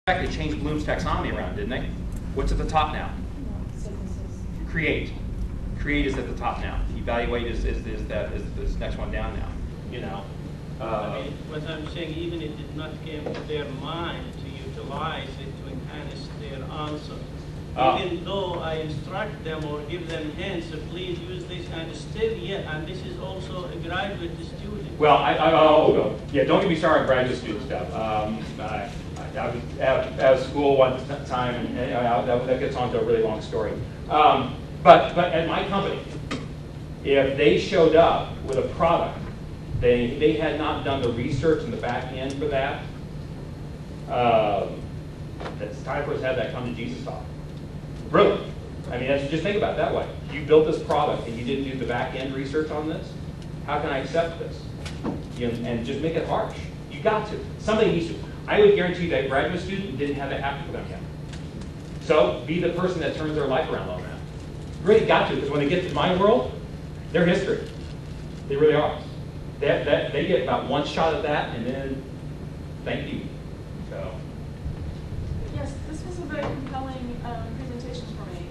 They changed Bloom's taxonomy around, didn't they? What's at the top now? Create. Create is at the top now. Evaluate is this next one down now. You know. I mean, what I'm saying, even if it did not come to their mind to utilize it to enhance their answer, even though I instruct them or give them hints, please use this, and still, and this is also a graduate student. Well, yeah, don't get me started on graduate student stuff. I was at a school one time, and that gets on to a really long story. But at my company, if they showed up with a product, they had not done the research in the back end for that, it's time for us to have that come to Jesus talk. Really. I mean, just think about it that way. You built this product and you didn't do the back end research on this. How can I accept this? And just make it harsh. You got to. Somebody needs to. I would guarantee that graduate student didn't have that happen for them yet. So be the person that turns their life around on that. Really got to, because when they get to my world, they're history. They really are. They get about one shot at that, and then thank you. So. Yes, this was a very compelling presentation for me.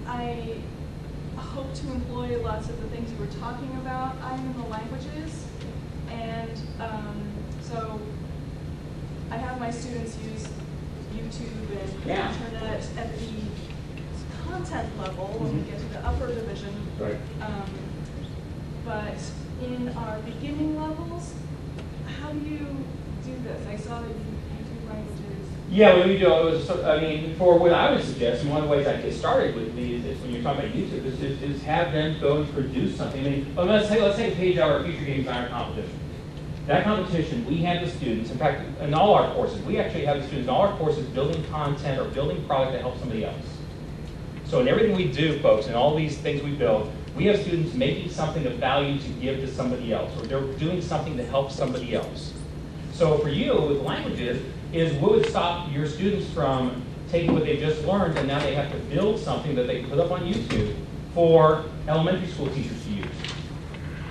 I hope to employ lots of the things you were talking about. I'm in the languages, and so I have my students use YouTube and the internet at the content level when we get to the upper division. Right. But in our beginning levels, how do you do this? I saw that you do languages. Yeah, what we do is, I mean, for what I would suggest, and one of the ways I get started with these is when you're talking about YouTube, is have them go and produce something. I mean, let's take a page out of our Future Game Designer competition. That competition, we had the students, in fact, in all our courses, we actually have the students in all our courses building content or building product to help somebody else. So in everything we do, folks, and all these things we build, we have students making something of value to give to somebody else, or they're doing something to help somebody else. So for you, with languages, is what would stop your students from taking what they just learned and now they have to build something that they can put up on YouTube for elementary school teachers to use.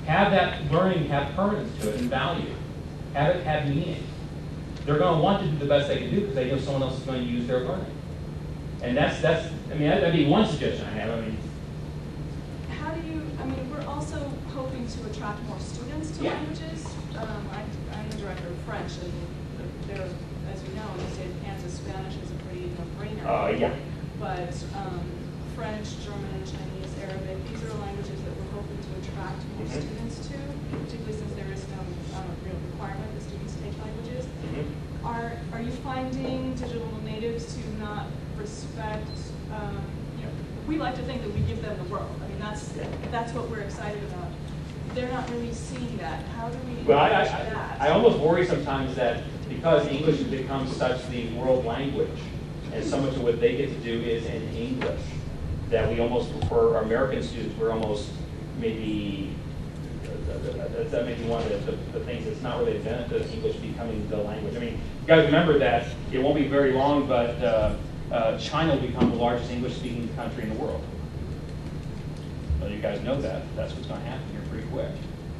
Have that learning have permanence to it and value. Have it have meaning. They're going to want to do the best they can do because they know someone else is going to use their learning. And that'd be one suggestion I have. I mean, how do you, I mean, we're also hoping to attract more students to languages. I'm the director of French, and there, as you know, in the state of Kansas, Spanish is a pretty no-brainer. Yeah. But French, German, Chinese, Arabic, these are languages that we're hoping to attract more students to, particularly since there is no real requirement that students take languages. Are you finding digital natives to not respect, we like to think that we give them the world. I mean, that's what we're excited about. They're not really seeing that. How do we encourage that? I almost worry sometimes that because English has become such the world language, and so much of what they get to do is in English, that we almost, for our American students, we're almost maybe, that may be one of the things that's not really a benefit of English becoming the language. I mean, you guys remember that it won't be very long, but China will become the largest English-speaking country in the world. Well, you guys know that. That's what's going to happen here pretty quick.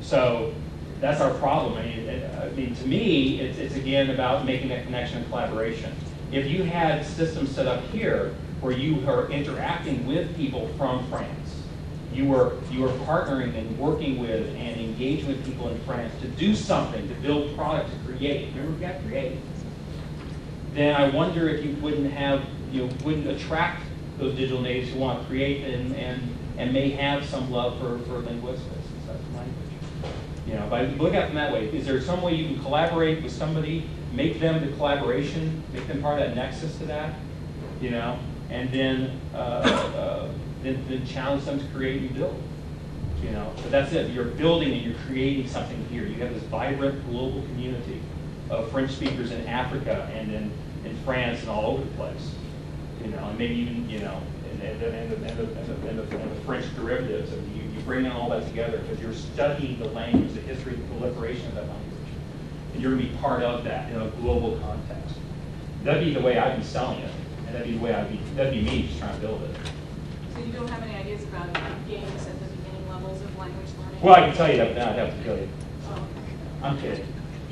So that's our problem. I mean, to me, it's again about making that connection and collaboration. If you had systems set up here where you are interacting with people from France, you were partnering and working with and engaging with people in France to do something, to build product, to create. Remember, we got create. Then I wonder if you wouldn't attract those digital natives who want to create and may have some love for linguistics and such language. But look at it from that way. Is there some way you can collaborate with somebody, make them the collaboration, make them part of that nexus to that, and then challenge them to create and build. But that's it. You're building and you're creating something here. You have this vibrant global community of French speakers in Africa and in France and all over the place. And maybe even and the French derivatives. And you bring all that together because you're studying the language, the history, the proliferation of that language, and you're going to be part of that in a global context. That'd be the way I'd be selling it, and that'd be the way that'd be me just trying to build it. So you don't have any ideas about games at the beginning levels of language learning? Well, I can tell you that, but now I'd have to kill you. Oh, okay. I'm kidding.